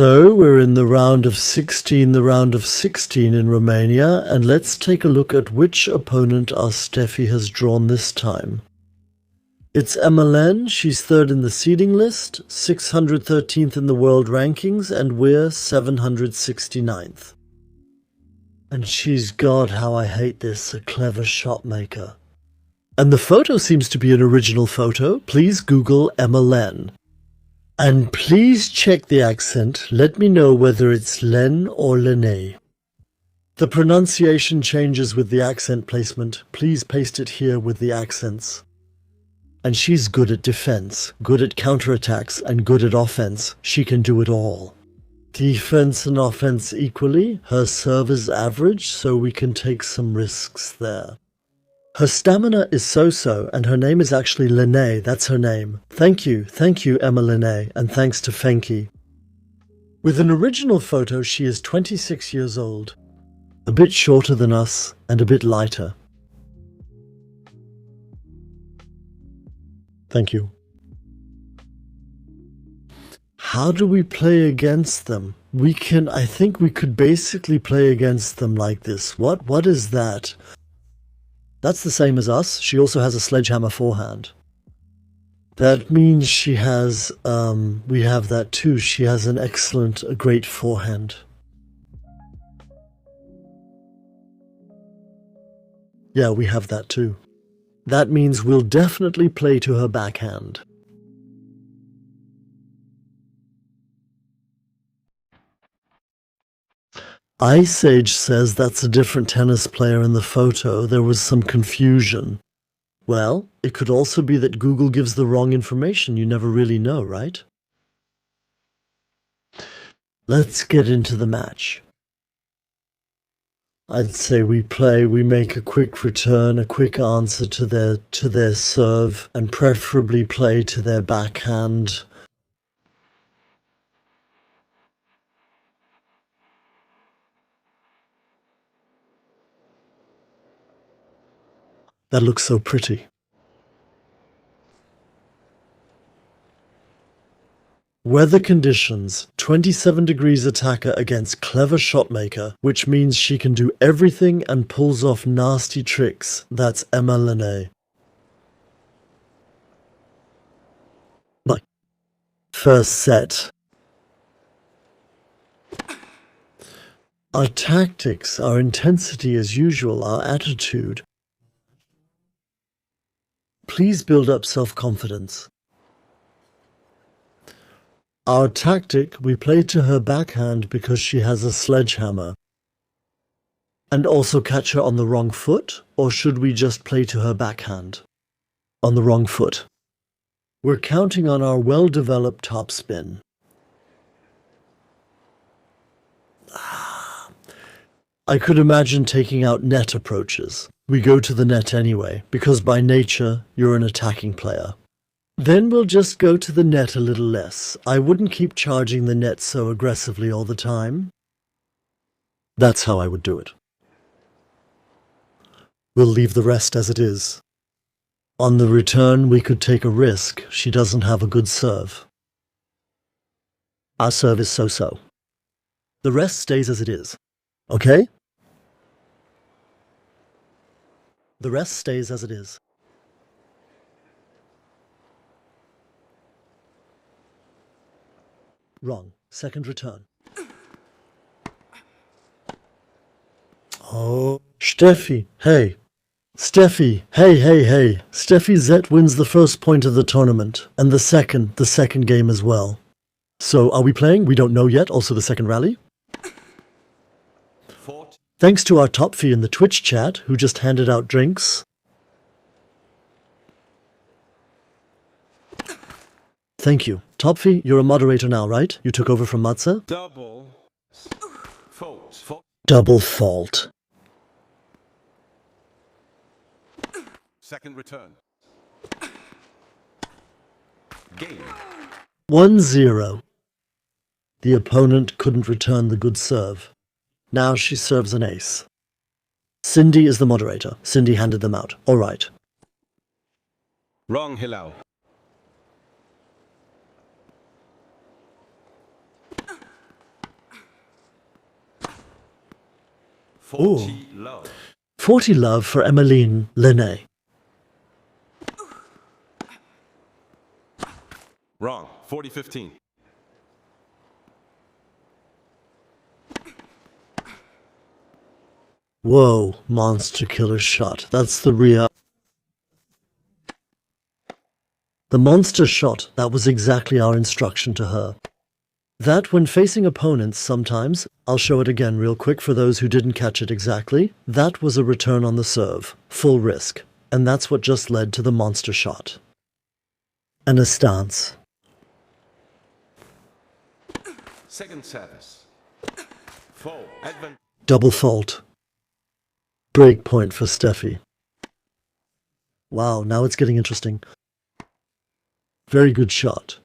So we're in the round of 16 in Romania, and let's take a look at which opponent our Steffi has drawn this time. It's Emma. She's third in the seeding list, 613th in the world rankings, and we're 769th. And she's, God, how I hate this, a clever shot maker. And the photo seems to be an original photo. Please Google Emma. And please check the accent. Let me know whether it's Len or Lene. The pronunciation changes with the accent placement. Please paste it here with the accents. And she's good at defense, good at counterattacks, and good at offense. She can do it all. Defense and offense equally. Her serve is average, so we can take some risks there. Her stamina is so-so, and her name is actually Lene. That's her name. Thank you, Emma Lene, and thanks to Fenki. With an original photo, she is 26 years old. A bit shorter than us, and a bit lighter. Thank you. How do we play against them? I think we could basically play against them like this. What is that? That's the same as us. She also has a sledgehammer forehand. That means she has, we have that too. She has a great forehand. Yeah, we have that too. That means we'll definitely play to her backhand. Ice Age says that's a different tennis player in the photo. There was some confusion. Well, it could also be that Google gives the wrong information. You never really know, right? Let's get into the match. I'd say we make a quick return, a quick answer to their serve, and preferably play to their backhand. That looks so pretty. Weather conditions, 27 degrees attacker against clever shotmaker, which means she can do everything and pulls off nasty tricks. That's Emma Lene. Like, first set. Our tactics, our intensity as usual, our attitude. Please build up self-confidence. Our tactic, we play to her backhand because she has a sledgehammer. And also catch her on the wrong foot, or should we just play to her backhand? On the wrong foot. We're counting on our well-developed topspin. I could imagine taking out net approaches. We go to the net anyway, because by nature, you're an attacking player. Then we'll just go to the net a little less. I wouldn't keep charging the net so aggressively all the time. That's how I would do it. We'll leave the rest as it is. On the return, we could take a risk. She doesn't have a good serve. Our serve is so-so. The rest stays as it is. Okay? The rest stays as it is. Wrong. Second return. Oh, Steffi, hey. Steffi, hey. Steffi Z wins the first point of the tournament, and the second game as well. So, are we playing? We don't know yet. Also the second rally. Thanks to our top fee in the Twitch chat, who just handed out drinks. Thank you. Topfy, you're a moderator now, right? You took over from Matze? Double fault. Double fault. Second return. Game. 1-0. The opponent couldn't return the good serve. Now she serves an ace. Cindy is the moderator. Cindy handed them out. All right. Wrong, Hilal. 40 love. 40 love for Emmeline Linné. Wrong. 40-15. Whoa, monster killer shot. That's the real. The monster shot, that was exactly our instruction to her. That when facing opponents sometimes, I'll show it again real quick for those who didn't catch it exactly, that was a return on the serve, full risk, and that's what just led to the monster shot. And a stance. Second service. Foul. Advent. Double fault. Break point for Steffi. Wow, now it's getting interesting. Very good shot.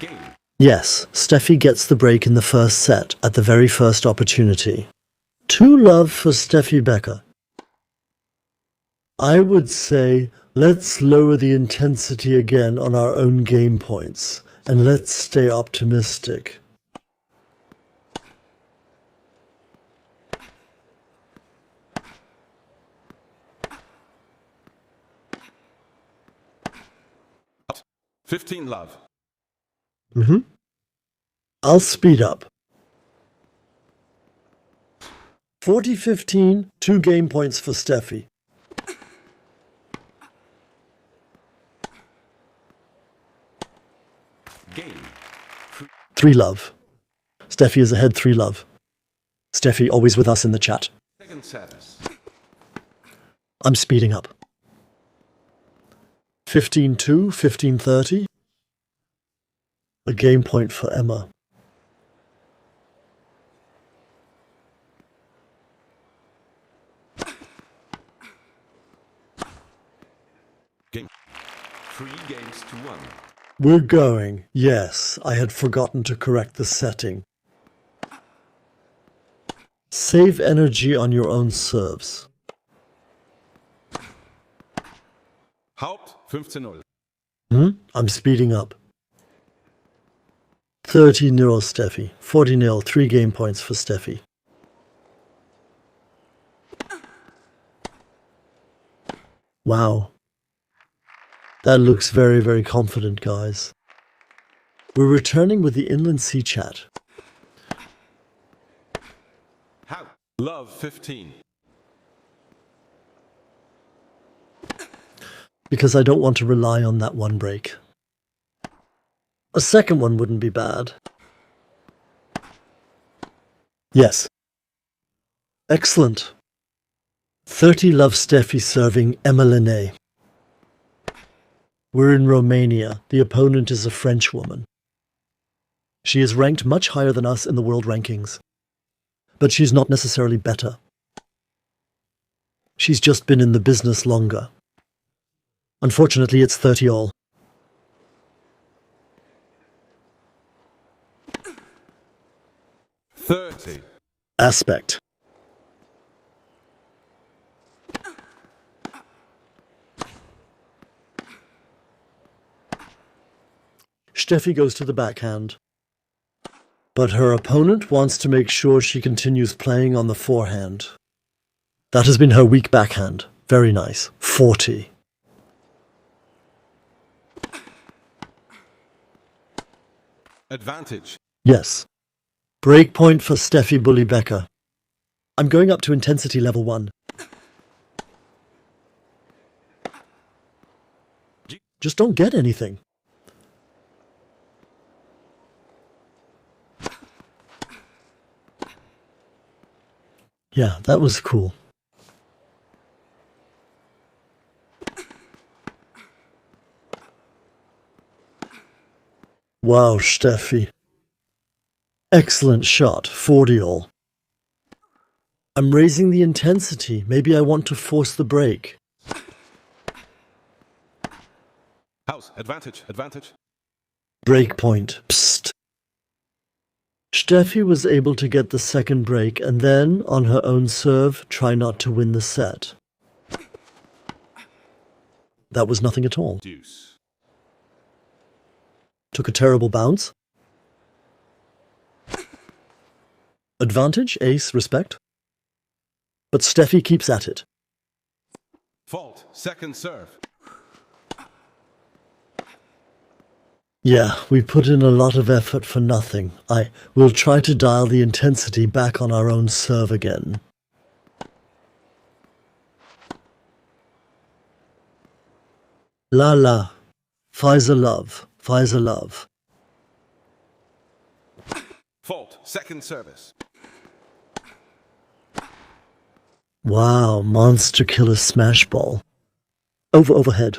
Game. Yes, Steffi gets the break in the first set at the very first opportunity. 2 love for Steffi Becker. I would say let's lower the intensity again on our own game points and let's stay optimistic. Out. 15 love. I'll speed up. 40-15, 2 game points for Steffi. Game. 3 love. Steffi is ahead 3 love. Steffi always with us in the chat. Second service. I'm speeding up. 15-2, 15-30. A game point for Emma. Game. 3 games to 1. We're going. Yes, I had forgotten to correct the setting. Save energy on your own serves. Haupt 15-0. I'm speeding up. 30-0 Steffi. 40-0, 3 game points for Steffi. Wow. That looks very, very confident, guys. We're returning with the Inland Sea chat. How? Love 15. Because I don't want to rely on that one break. A second one wouldn't be bad. Yes. Excellent. 30 love Steffi serving Emma Linné. We're in Romania. The opponent is a French woman. She is ranked much higher than us in the world rankings. But she's not necessarily better. She's just been in the business longer. Unfortunately, it's 30 all. Aspect. Steffi goes to the backhand. But her opponent wants to make sure she continues playing on the forehand. That has been her weak backhand. Very nice. 40. Advantage. Yes. Breakpoint for Steffi Bully Becker. I'm going up to intensity level 1. Just don't get anything. Yeah, that was cool. Wow, Steffi. Excellent shot, 40 all. I'm raising the intensity. Maybe I want to force the break. House. Advantage. Advantage. Breakpoint. Psst. Steffi was able to get the second break and then, on her own serve, try not to win the set. That was nothing at all. Deuce. Took a terrible bounce. Advantage, ace, respect. But Steffi keeps at it. Fault. Second serve. Yeah, we put in a lot of effort for nothing. I will try to dial the intensity back on our own serve again. La la. Pfizer love. Pfizer love. Fault. Second service. Wow, monster killer smash ball. Overhead.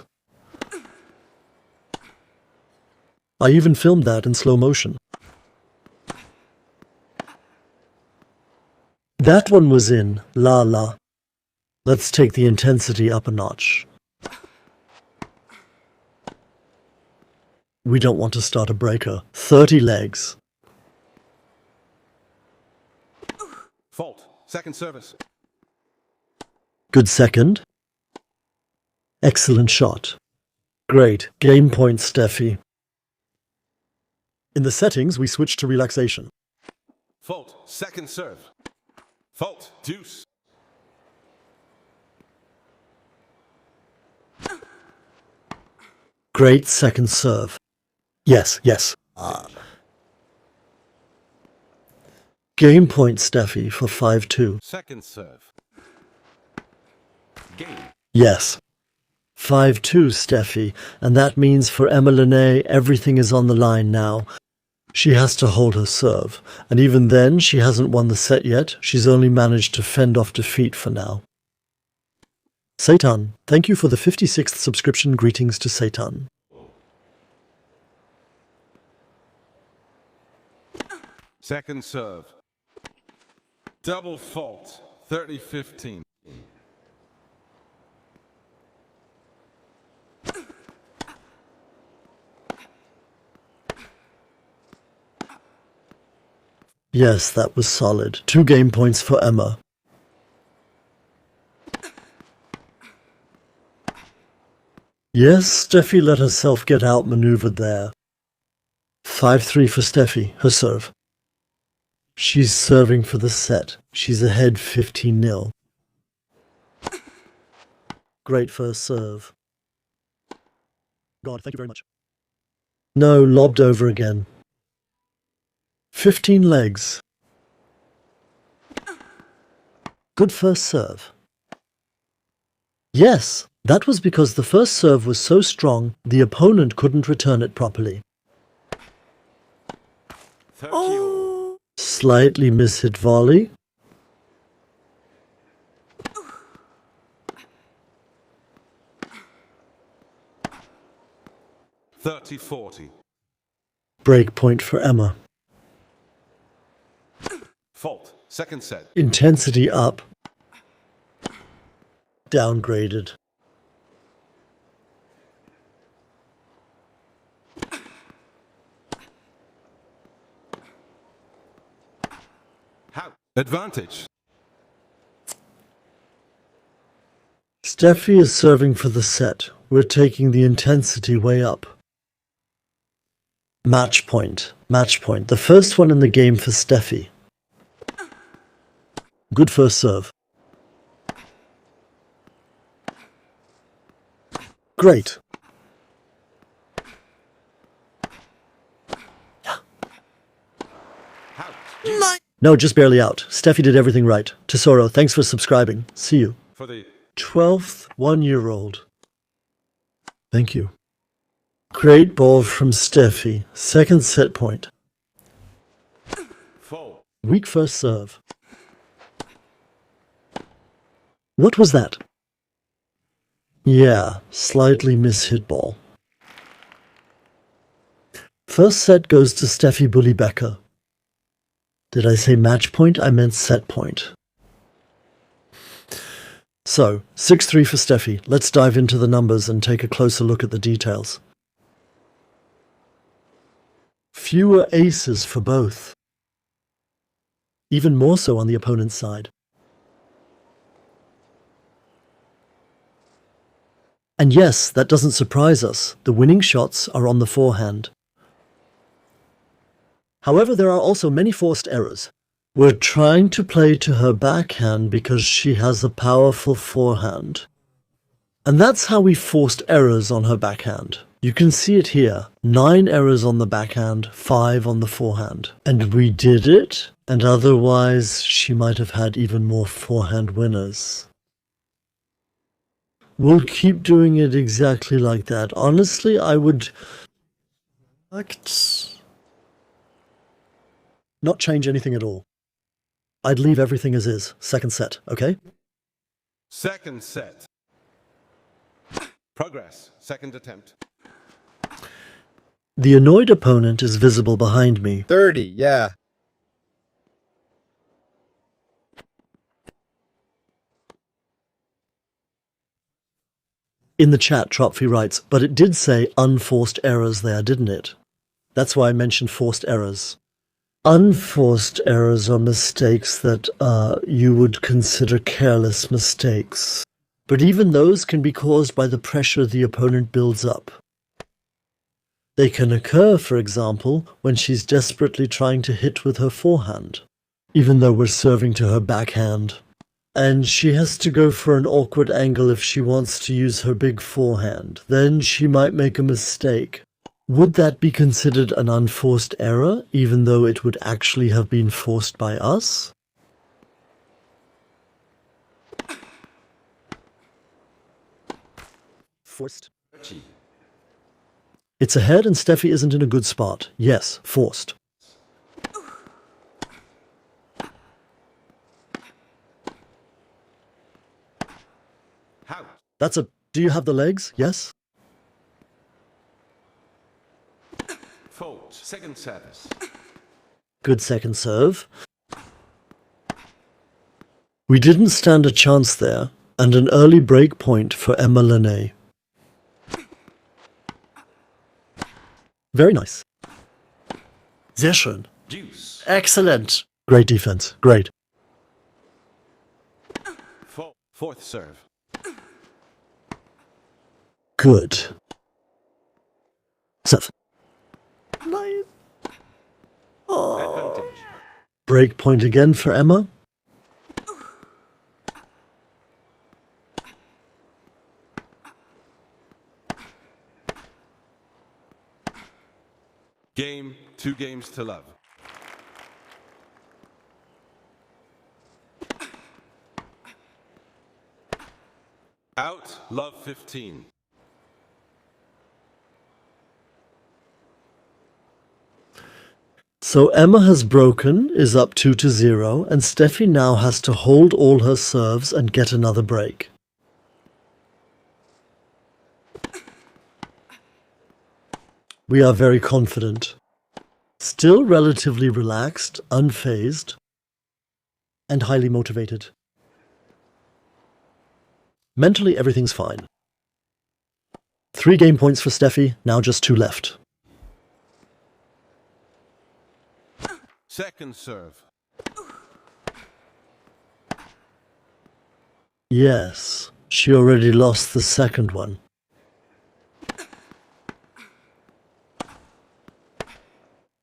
I even filmed that in slow motion. That one was in. La la. Let's take the intensity up a notch. We don't want to start a breaker. 30 legs. Fault. Second service. Good second. Excellent shot. Great. Game point, Steffi. In the settings, we switch to relaxation. Fault. Second serve. Fault. Deuce. Great second serve. Yes. Game point, Steffi, for 5-2. Second serve. Game. Yes. 5-2, Steffi, and that means for Emma Linné, everything is on the line now. She has to hold her serve, and even then, she hasn't won the set yet. She's only managed to fend off defeat for now. Seitan, thank you for the 56th subscription. Greetings to Seitan. Second serve. Double fault. 30-15. Yes, that was solid. 2 game points for Emma. Yes, Steffi let herself get outmaneuvered there. 5-3 for Steffi, her serve. She's serving for the set. She's ahead 15-0. Great first serve. God, thank you very much. No, lobbed over again. 15 legs. Good first serve. Yes, that was because the first serve was so strong, the opponent couldn't return it properly. 30. Slightly mishit volley. $30-40. Break point for Emma. Fault. Second set. Intensity up. Downgraded. How? Advantage. Steffi is serving for the set. We're taking the intensity way up. Match point. Match point. The first one in the game for Steffi. Good first serve. Great. How? No, just barely out. Steffi did everything right. Tesoro, thanks for subscribing. See you. For the 12th 1-year-old. Thank you. Great ball from Steffi. Second set point. fault. Weak first serve. What was that? Yeah, slightly mishit ball. First set goes to Steffi Becker. Did I say match point? I meant set point. So, 6-3 for Steffi. Let's dive into the numbers and take a closer look at the details. Fewer aces for both. Even more so on the opponent's side. And yes, that doesn't surprise us. The winning shots are on the forehand. However, there are also many forced errors. We're trying to play to her backhand because she has a powerful forehand. And that's how we forced errors on her backhand. You can see it here. 9 errors on the backhand, 5 on the forehand. And we did it, and otherwise she might have had even more forehand winners. We'll keep doing it exactly like that. Honestly, I would not change anything at all. I'd leave everything as is. Second set, okay? Second set. Progress. Second attempt. The annoyed opponent is visible behind me. 30, yeah. In the chat, Trophy writes, but it did say unforced errors there, didn't it? That's why I mentioned forced errors. Unforced errors are mistakes that you would consider careless mistakes. But even those can be caused by the pressure the opponent builds up. They can occur, for example, when she's desperately trying to hit with her forehand, even though we're serving to her backhand. And she has to go for an awkward angle if she wants to use her big forehand. Then she might make a mistake. Would that be considered an unforced error, even though it would actually have been forced by us? Forced. It's ahead and Steffi isn't in a good spot. Yes, forced. How? That's a... Do you have the legs? Yes? Fault. Second service. Good second serve. We didn't stand a chance there, and an early break point for Emma Lene. Very nice. Sehr schön. Deuce. Excellent. Great defense. Great. Fourth serve. Good. Serve. Nice. Advantage. Break point again for Emma. Game. 2 games to love. Out. Love 15. So Emma has broken, is up 2-0, and Steffi now has to hold all her serves and get another break. We are very confident. Still relatively relaxed, unfazed, and highly motivated. Mentally, everything's fine. 3 game points for Steffi, now just 2 left. Second serve. Yes, she already lost the second one.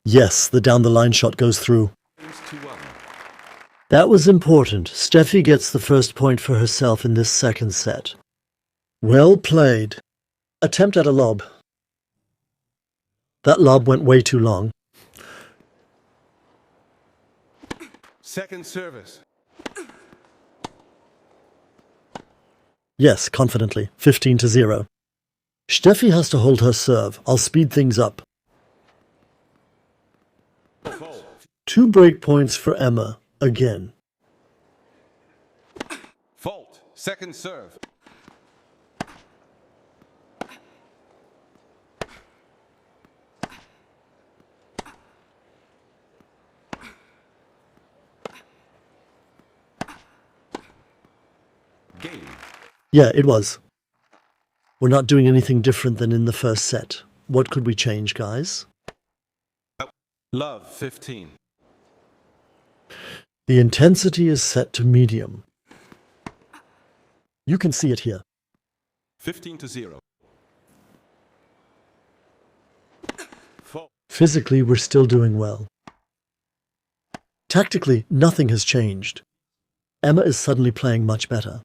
Yes, the down-the-line shot goes through. Games 2-1. That was important. Steffi gets the first point for herself in this second set. Well played. Attempt at a lob. That lob went way too long. Second service. Yes, confidently. 15-0. Steffi has to hold her serve. I'll speed things up. Fault. 2 break points for Emma. Again. Fault. Second serve. Game. Yeah, it was. We're not doing anything different than in the first set. What could we change, guys? Love 15. The intensity is set to medium. You can see it here. 15-0. Fault. Physically, we're still doing well. Tactically, nothing has changed. Emma is suddenly playing much better.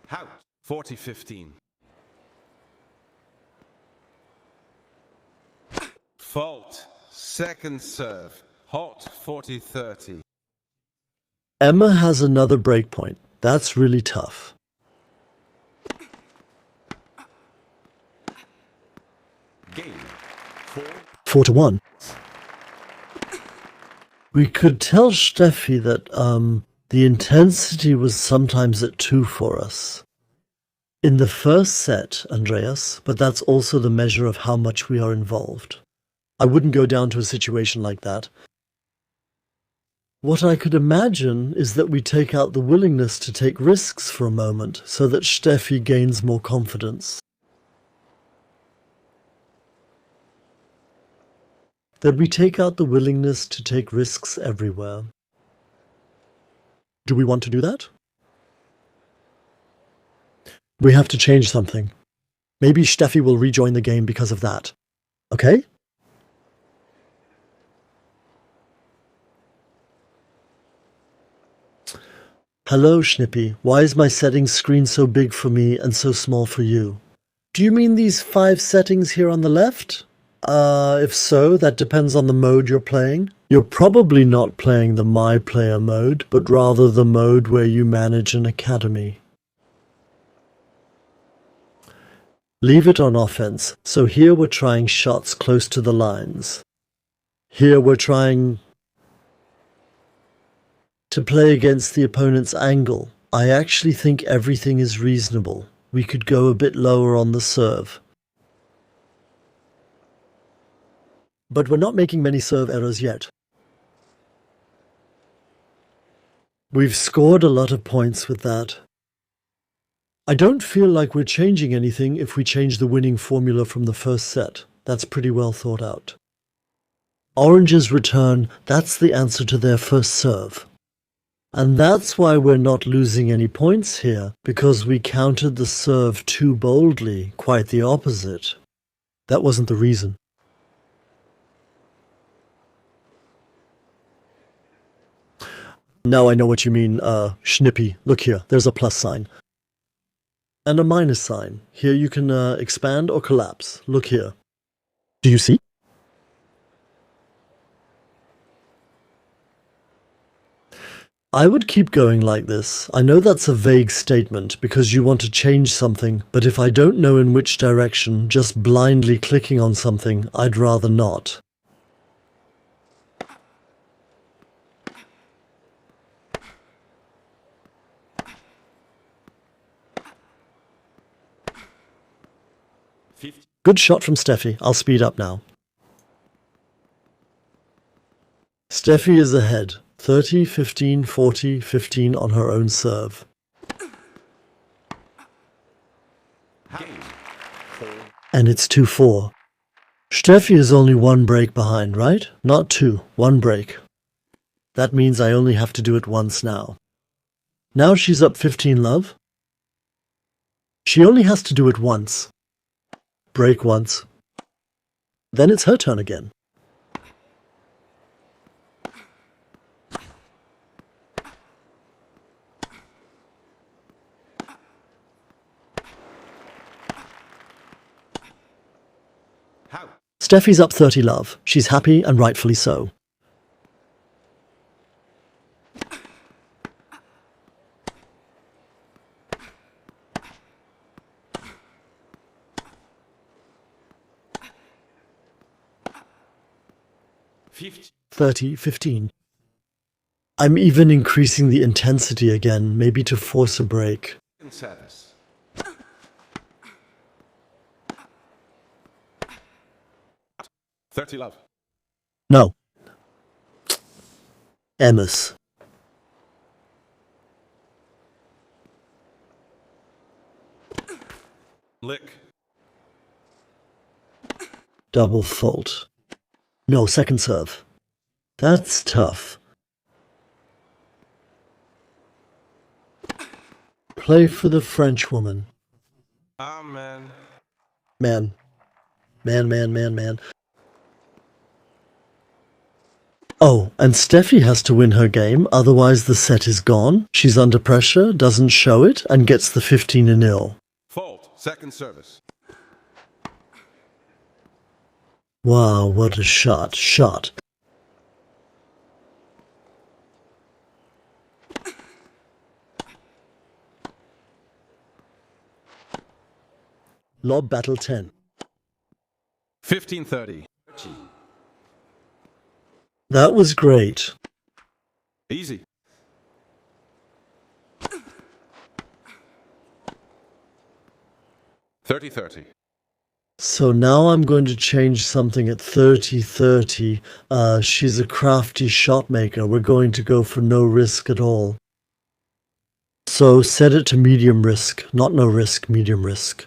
Out. 40-15. Fault. Second serve. Hot. 40-30. Emma has another break point. That's really tough. Game. 4. 4-1. We could tell Steffi that, the intensity was sometimes at 2 for us. In the first set, Andreas, but that's also the measure of how much we are involved. I wouldn't go down to a situation like that. What I could imagine is that we take out the willingness to take risks for a moment so that Steffi gains more confidence. That we take out the willingness to take risks everywhere. Do we want to do that? We have to change something. Maybe Steffi will rejoin the game because of that. Okay? Hello, Schnippy. Why is my settings screen so big for me and so small for you? Do you mean these 5 settings here on the left? If so, that depends on the mode you're playing. You're probably not playing the My Player mode, but rather the mode where you manage an academy. Leave it on offense. So here we're trying shots close to the lines. Here we're trying to play against the opponent's angle. I actually think everything is reasonable. We could go a bit lower on the serve. But we're not making many serve errors yet. We've scored a lot of points with that. I don't feel like we're changing anything if we change the winning formula from the first set. That's pretty well thought out. Orange's return, that's the answer to their first serve. And that's why we're not losing any points here, because we countered the serve too boldly, quite the opposite. That wasn't the reason. Now I know what you mean, Schnippy. Look here, there's a plus sign. And a minus sign. Here you can expand or collapse. Look here. Do you see? I would keep going like this. I know that's a vague statement because you want to change something, but if I don't know in which direction, just blindly clicking on something, I'd rather not. Good shot from Steffi. I'll speed up now. Steffi is ahead. 30, 15, 40, 15 on her own serve. And it's 2-4. Steffi is only 1 break behind, right? Not 2, 1 break. That means I only have to do it once now. Now she's up 15 love. She only has to do it once. Break once. Then it's her turn again. Steffi's up 30 love. She's happy and rightfully so. Fifty. 30, 15. I'm even increasing the intensity again, maybe to force a break. Service. 30 love. No. Emma's. Lick. Double fault. No, second serve. That's tough. Play for the French woman. Amen. Man. Man. Oh, and Steffi has to win her game, otherwise the set is gone. She's under pressure, doesn't show it, and gets the 15-0. Fault. Second service. Wow, what a shot. Lob battle 10. 15-30. That was great. Easy. $30-30. So now I'm going to change something at 30-30. She's a crafty shot maker. We're going to go for no risk at all. So set it to medium risk, not no risk, medium risk.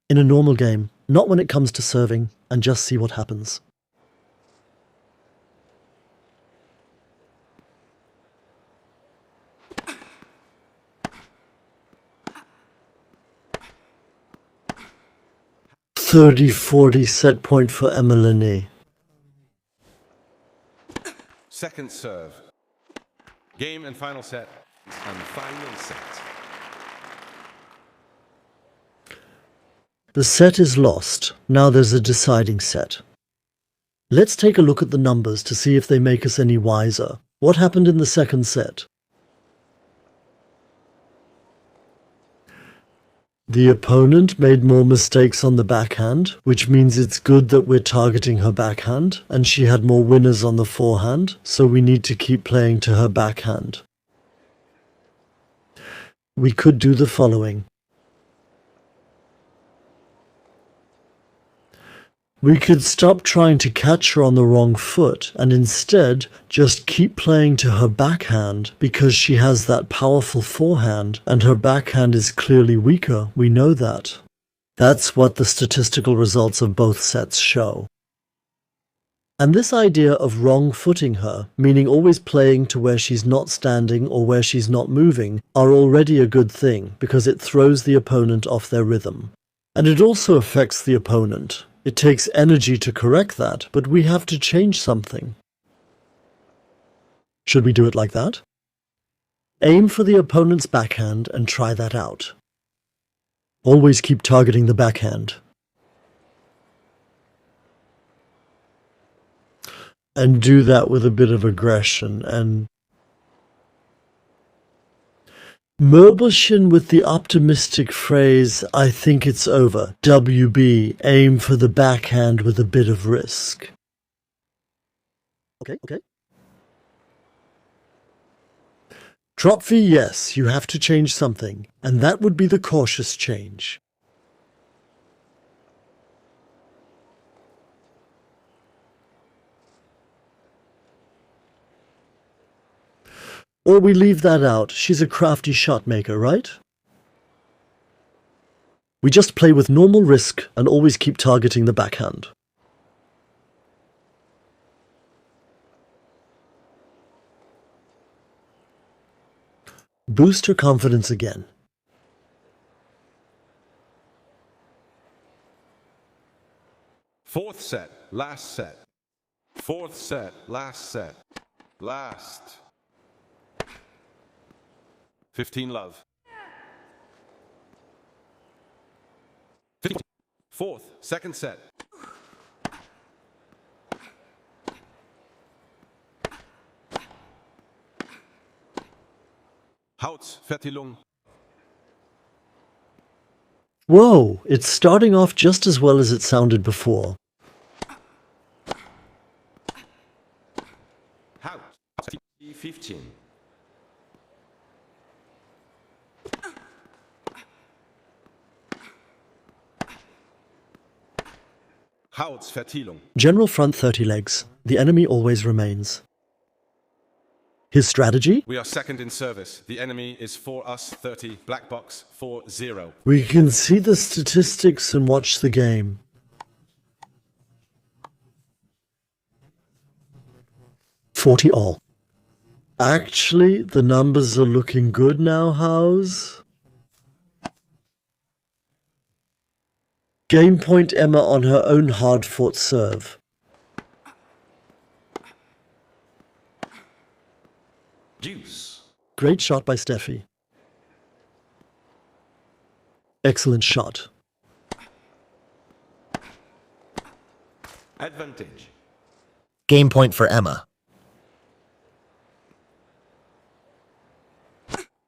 In a normal game, not when it comes to serving, and just see what happens. $30-40 set point for Emmeline. Second serve. Game and final set. And final set. The set is lost. Now there's a deciding set. Let's take a look at the numbers to see if they make us any wiser. What happened in the second set? The opponent made more mistakes on the backhand, which means it's good that we're targeting her backhand, and she had more winners on the forehand, so we need to keep playing to her backhand. We could do the following. We could stop trying to catch her on the wrong foot and instead just keep playing to her backhand because she has that powerful forehand and her backhand is clearly weaker, we know that. That's what the statistical results of both sets show. And this idea of wrong footing her, meaning always playing to where she's not standing or where she's not moving, are already a good thing because it throws the opponent off their rhythm. And it also affects the opponent. It takes energy to correct that, but we have to change something. Should we do it like that? Aim for the opponent's backhand and try that out. Always keep targeting the backhand. And do that with a bit of aggression and Merbelchen with the optimistic phrase, I think it's over. WB, aim for the backhand with a bit of risk. Okay. Trophy, yes, you have to change something, and that would be the cautious change. Or we leave that out. She's a crafty shot maker, right? We just play with normal risk and always keep targeting the backhand. Boost her confidence again. Fourth set. Last set. Fourth set. Last set. Last. 15 love. 15. Fourth, second set. Hautvertilung. Whoa, it's starting off just as well as it sounded before. Haut. 15. Hautvertilung. General front 30 legs. The enemy always remains. His strategy? We are second in service. The enemy is for us 30. Black box 4-0. We can see the statistics and watch the game. $40 all. Actually, the numbers are looking good now, House. Game point Emma on her own hard-fought serve. Deuce. Great shot by Steffi. Excellent shot. Advantage. Game point for Emma.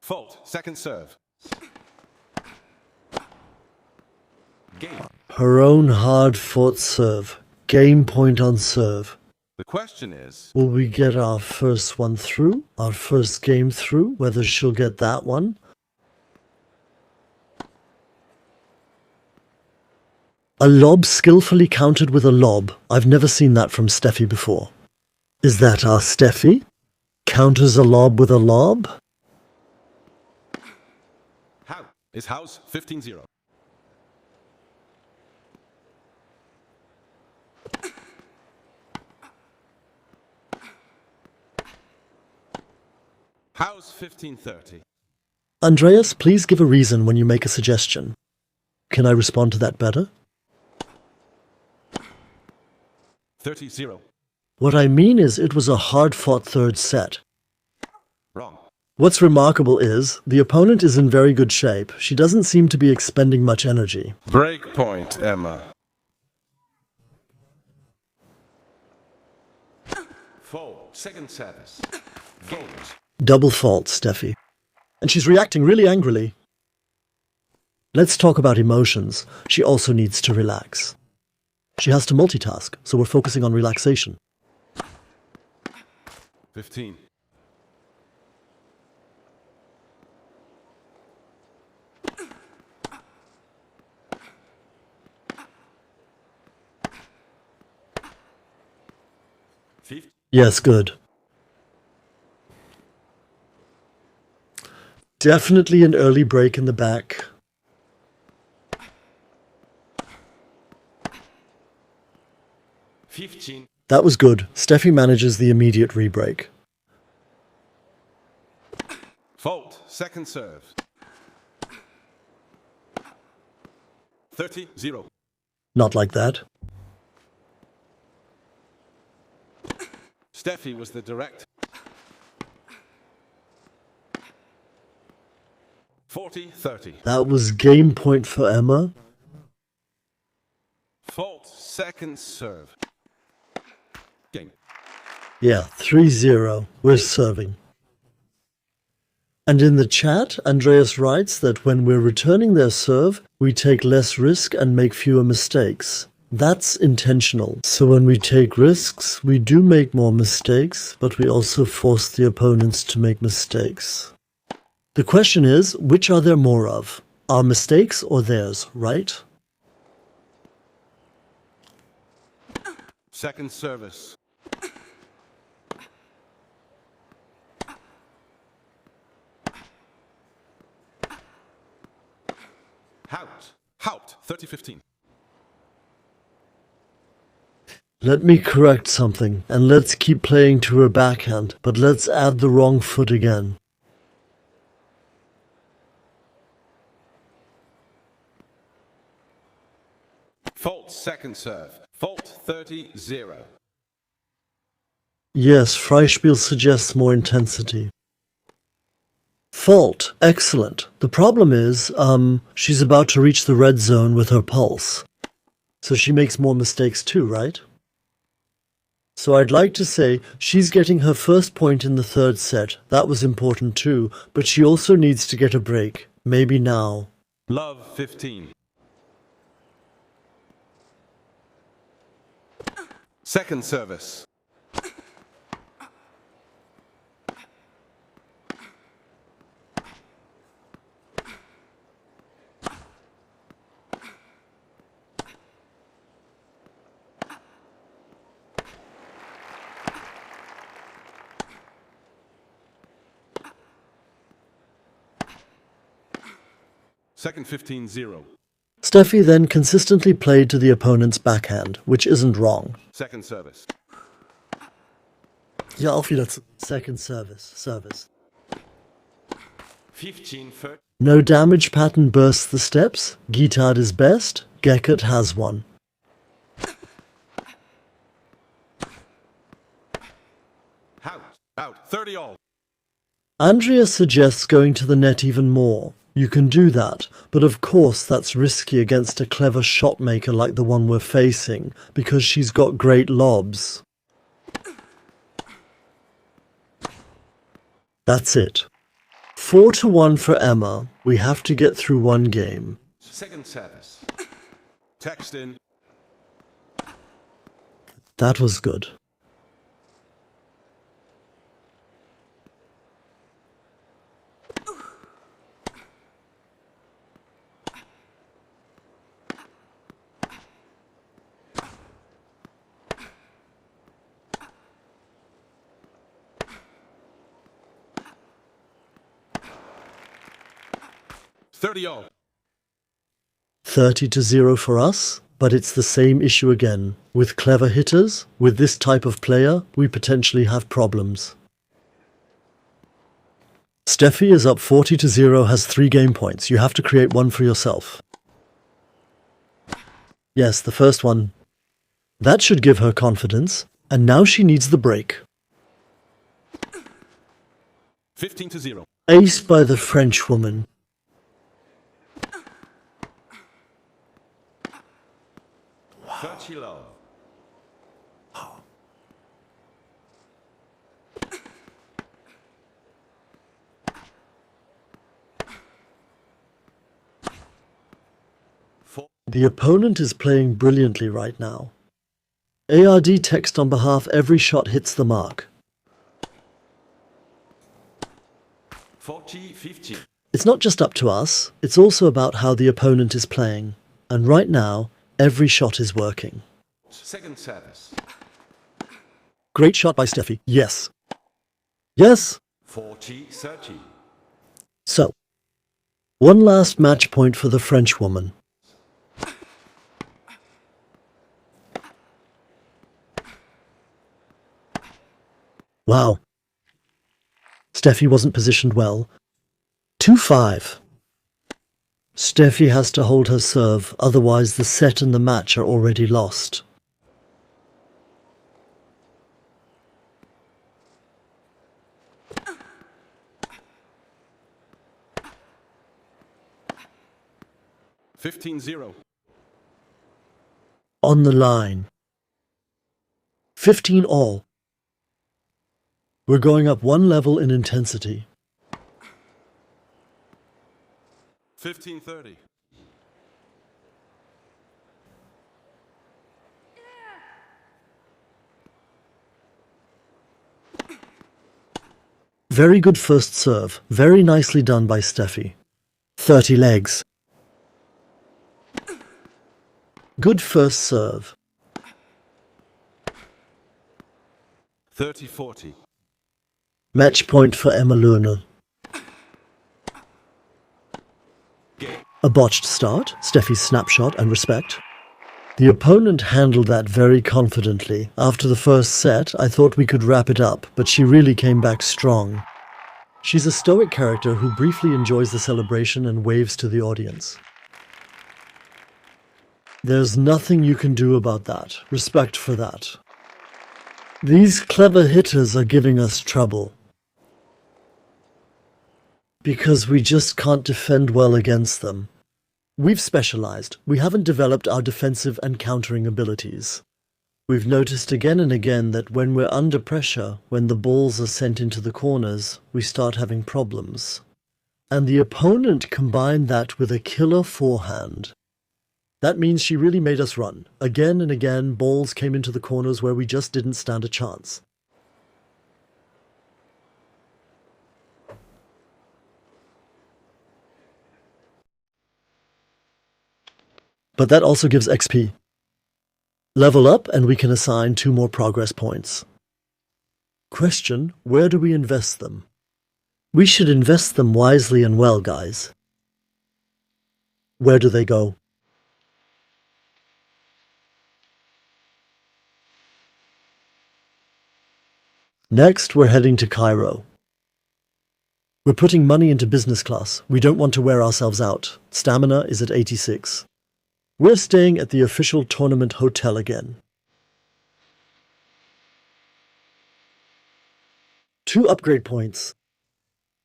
Fault. Second serve. Game. Her own hard-fought serve. Game point on serve. The question is, Will we get our first one through? Our first game through? Whether she'll get that one? A lob skillfully countered with a lob. I've never seen that from Steffi before. Is that our Steffi? Counters a lob with a lob? how is house 15-0? House 15-30. Andreas, please give a reason when you make a suggestion. Can I respond to that better? 30-0. What I mean is it was a hard-fought third set. Wrong. What's remarkable is the opponent is in very good shape. She doesn't seem to be expending much energy. Break point, Emma. Fault. Second service. Game. Double fault, Steffi. And she's reacting really angrily. Let's talk about emotions. She also needs to relax. She has to multitask, so we're focusing on relaxation. 15. Yes, good. Definitely an early break in the back. That was good. Steffi manages the immediate rebreak. Fault. Second serve. 30-0. Not like that. Steffi was the direct. 40-30. That was game point for Emma. Fault. Second serve. Game. Yeah, 3-0. We're serving. And in the chat, Andreas writes that when we're returning their serve, we take less risk and make fewer mistakes. That's intentional. So when we take risks, we do make more mistakes, but we also force the opponents to make mistakes. The question is, which are there more of? Our mistakes or theirs, right? Second service. Haupt. 30-15. Let me correct something, and let's keep playing to her backhand, but let's add the wrong foot again. Fault. Second serve. Fault. 30-0. Yes, Freispiel suggests more intensity. Fault. Excellent. The problem is, she's about to reach the red zone with her pulse. So she makes more mistakes too, right? So I'd like to say she's getting her first point in the third set. That was important too, but she also needs to get a break. Maybe now. Love. 15. Second service. Second 15-0. Steffi then consistently played to the opponent's backhand, which isn't wrong. Second service. Ja, auch wieder second service. 15-30. No damage pattern bursts the steps. Gitard is best. Geckert has one. Out. 30 all. Andrea suggests going to the net even more. You can do that, but of course that's risky against a clever shot maker like the one we're facing, because she's got great lobs. That's it. 4-1 for Emma. We have to get through one game. Second service. Text in. That was good. All. 30-0 for us, but it's the same issue again. With clever hitters, with this type of player, we potentially have problems. Steffi is up 40-0, has 3 game points. You have to create one for yourself. Yes, the first one. That should give her confidence, and now she needs the break. 15-0. Aced by the French woman. Low. The opponent is playing brilliantly right now. ARD text on behalf, every shot hits the mark. 40-50. It's not just up to us, it's also about how the opponent is playing. And right now, every shot is working. Second service. Great shot by Steffi. Yes. Yes. 40-30. So, one last match point for the French woman. Wow. Steffi wasn't positioned well. 2-5. Steffi has to hold her serve, otherwise the set and the match are already lost. $15-0. On the line. 15 all. We're going up one level in intensity. 15-30. Very good first serve. Very nicely done by Steffi. 30 legs. Good first serve. 30-40. Match point for Emma Lerner. A botched start, Steffi's snapshot and respect. The opponent handled that very confidently. After the first set, I thought we could wrap it up, but she really came back strong. She's a stoic character who briefly enjoys the celebration and waves to the audience. There's nothing you can do about that. Respect for that. These clever hitters are giving us trouble. Because we just can't defend well against them. We've specialized. We haven't developed our defensive and countering abilities. We've noticed again and again that when we're under pressure, when the balls are sent into the corners, we start having problems. And the opponent combined that with a killer forehand. That means she really made us run. Again and again, balls came into the corners where we just didn't stand a chance. But that also gives XP. Level up and we can assign 2 more progress points. Question, where do we invest them? We should invest them wisely and well, guys. Where do they go? Next, we're heading to Cairo. We're putting money into business class. We don't want to wear ourselves out. Stamina is at 86. We're staying at the official tournament hotel again. 2 upgrade points.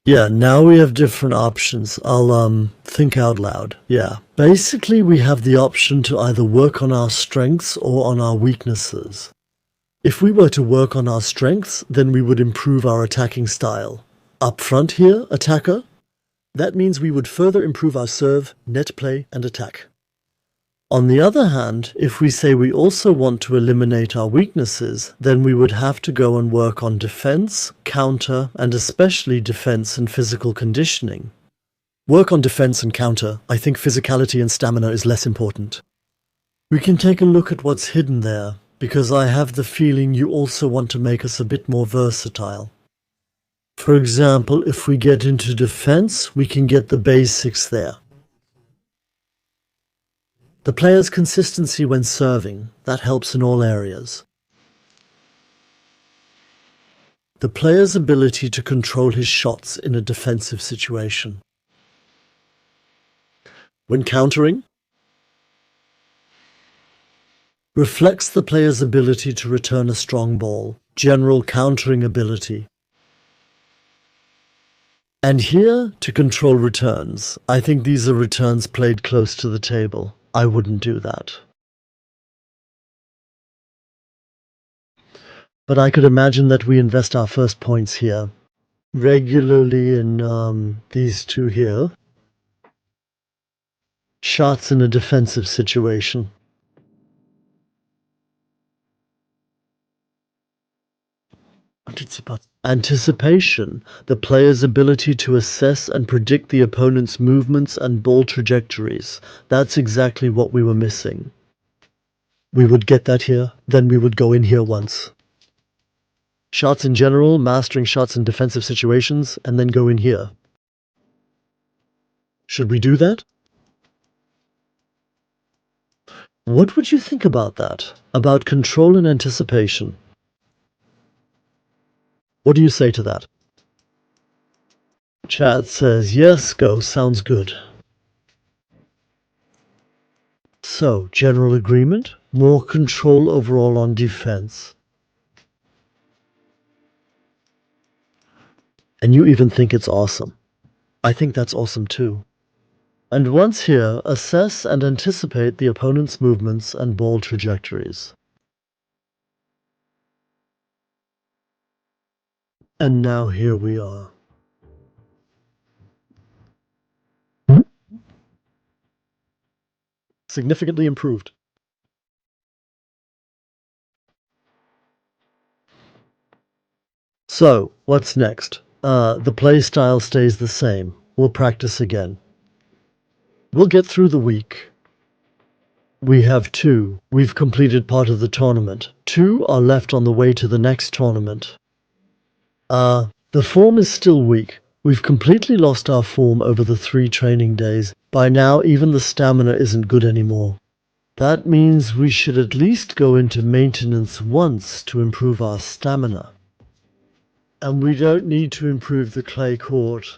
Yeah, now we have different options. I'll think out loud. Yeah. Basically, we have the option to either work on our strengths or on our weaknesses. If we were to work on our strengths, then we would improve our attacking style. Up front here, attacker. That means we would further improve our serve, net play, and attack. On the other hand, if we say we also want to eliminate our weaknesses, then we would have to go and work on defense, counter, and especially defense and physical conditioning. Work on defense and counter. I think physicality and stamina is less important. We can take a look at what's hidden there, because I have the feeling you also want to make us a bit more versatile. For example, if we get into defense, we can get the basics there. The player's consistency when serving, that helps in all areas. The player's ability to control his shots in a defensive situation. When countering, reflects the player's ability to return a strong ball, general countering ability. And here, to control returns. I think these are returns played close to the table. I wouldn't do that. But I could imagine that we invest our first points here. Regularly in these two here. Shots in a defensive situation. Anticipation, the player's ability to assess and predict the opponent's movements and ball trajectories. That's exactly what we were missing. We would get that here, then we would go in here once. Shots in general, mastering shots in defensive situations, and then go in here. Should we do that? What would you think about that? About control and anticipation? What do you say to that? Chat says, yes, go, sounds good. So, general agreement? More control overall on defense. And you even think it's awesome. I think that's awesome too. And once here, assess and anticipate the opponent's movements and ball trajectories. And now here we are. Significantly improved. So, what's next? The play style stays the same. We'll practice again. We'll get through the week. We have 2. We've completed part of the tournament. 2 are left on the way to the next tournament. The form is still weak. We've completely lost our form over the 3 training days. By now, even the stamina isn't good anymore. That means we should at least go into maintenance once to improve our stamina. And we don't need to improve the clay court.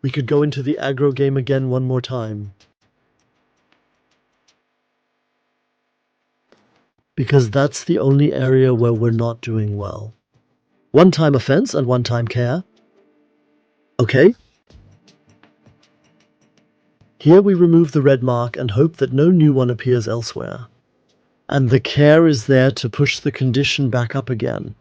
We could go into the aggro game again one more time. Because that's the only area where we're not doing well. 1 time offense and 1 time care. Okay. Here we remove the red mark and hope that no new one appears elsewhere. And the care is there to push the condition back up again.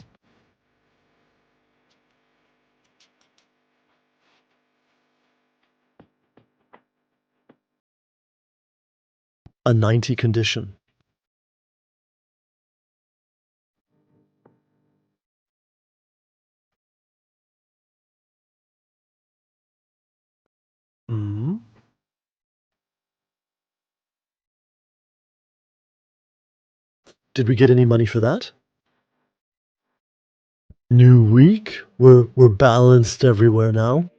A 90 condition. Did we get any money for that? New week? We're balanced everywhere now.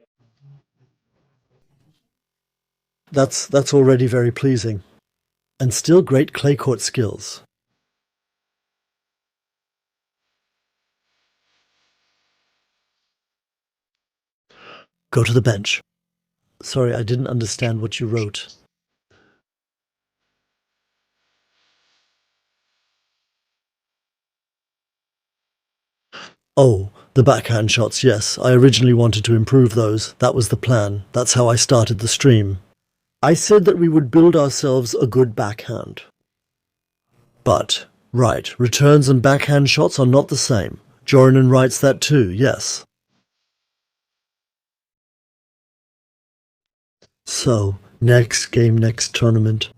That's already very pleasing. And still great clay court skills. Go to the bench. Sorry, I didn't understand what you wrote. Oh, the backhand shots, yes. I originally wanted to improve those. That was the plan. That's how I started the stream. I said that we would build ourselves a good backhand. But, right, returns and backhand shots are not the same. Jorinan writes that too, yes. So, next game, next tournament.